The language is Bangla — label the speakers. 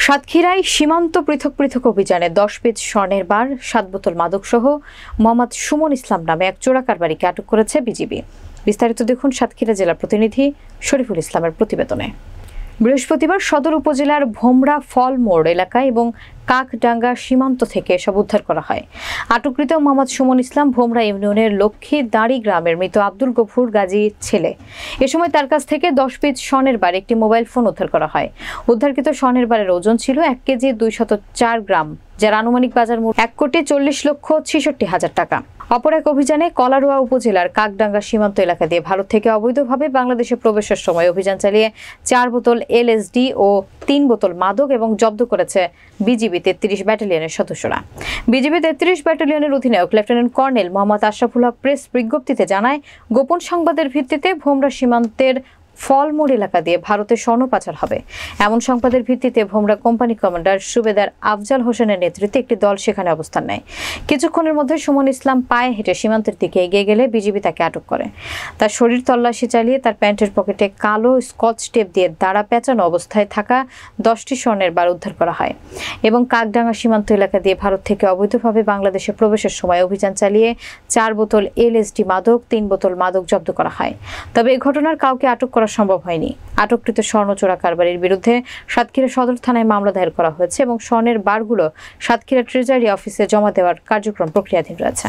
Speaker 1: সাতক্ষীরায় সীমান্ত পৃথক পৃথক অভিযানে 10 পিস স্বর্ণের বার 7 বোতল মাদকসহ মোহাম্মদ সুমন ইসলাম নামে এক চোরা কারবারিকে আটক করেছে বিজিবি। বিস্তারিত দেখুন সাতক্ষীরা জেলা প্রতিনিধি শরীফুল ইসলামের প্রতিবেদনে। বৃহস্পতিবার সদর উপজেলার ভোমরা ফল মোড় এলাকায় এবং কাকডাঙ্গা সীমান্ত থেকে এসব উদ্ধার করা হয়। আটককৃত মোহাম্মদ সুমন ইসলাম ভোমরা ইউনিয়নের লক্ষ্মীদাড়ি গ্রামের মৃত আব্দুল গফুর গাজীর ছেলে। এ সময় তার কাছ থেকে 10 পিস স্বর্ণের বার, একটি মোবাইল ফোন উদ্ধার করা হয়। উদ্ধারকৃত স্বর্ণের বারের ওজন ছিল 1 কেজি 204 গ্রাম, যার আনুমানিক বাজার মূল্য 1,40,66,000 টাকা। অপর এক অভিযানে কলারোয়া উপজেলার কাকডাঙ্গা সীমান্ত এলাকা দিয়ে ভারত থেকে অবৈধভাবে বাংলাদেশে প্রবেশের সময় অভিযান চালিয়ে 4 বোতল এলএসডি ও 3 বোতল মাদক এবং জব্দ করেছে বিজিবি 33 ব্যাটালিয়নের সদস্যরা। বিজিবি 33 ব্যাটালিয়নের অধিনায়ক লেফটেন্যান্ট কর্নেল মোহাম্মদ আশরাফুল হক প্রেস বিজ্ঞপ্তিতে জানায়, গোপন সংবাদের ভিত্তিতে ভোমরা সীমান্তের ফলমোড় এলাকা দিয়ে ভারতে স্বর্ণ পাচার হবে। এমন সংবাদের ভিত্তিতে ভোমরা কোম্পানি কমান্ডার সুবেদার আফজাল হোসেনের নেতৃত্বে একটি দল সেখানে অবস্থান নেয়। কিছুক্ষণের মধ্যে সুমন ইসলাম পায়ে হেঁটে সীমান্তের দিকে এগিয়ে গেলে বিজিবি তাকে আটক করে। তার শরীর তল্লাশি চালিয়ে তার প্যান্টের পকেটে কালো স্কচ টেপ দিয়ে দাঁড়া পেঁচানো অবস্থায় থাকা 10টি স্বর্ণের বার উদ্ধার করা হয় এবং কাকডাঙ্গা সীমান্ত এলাকা দিয়ে ভারত থেকে অবৈধভাবে বাংলাদেশে প্রবেশের সময় অভিযান চালিয়ে 4 বোতল এলএসডি মাদক, 3 বোতল মাদক জব্দ করা হয়। তবে এই ঘটনার কাউকে আটক করা সম্ভব হয়নি। আটককৃত স্বর্ণ চোরা কারবারির বিরুদ্ধে সাতক্ষীরা সদর থানায় মামলা দায়ের করা হয়েছে এবং স্বর্ণের বারগুলো সাতক্ষীরা ট্রেজারি অফিসে জমা দেওয়ার কার্যক্রম প্রক্রিয়াধীন রয়েছে।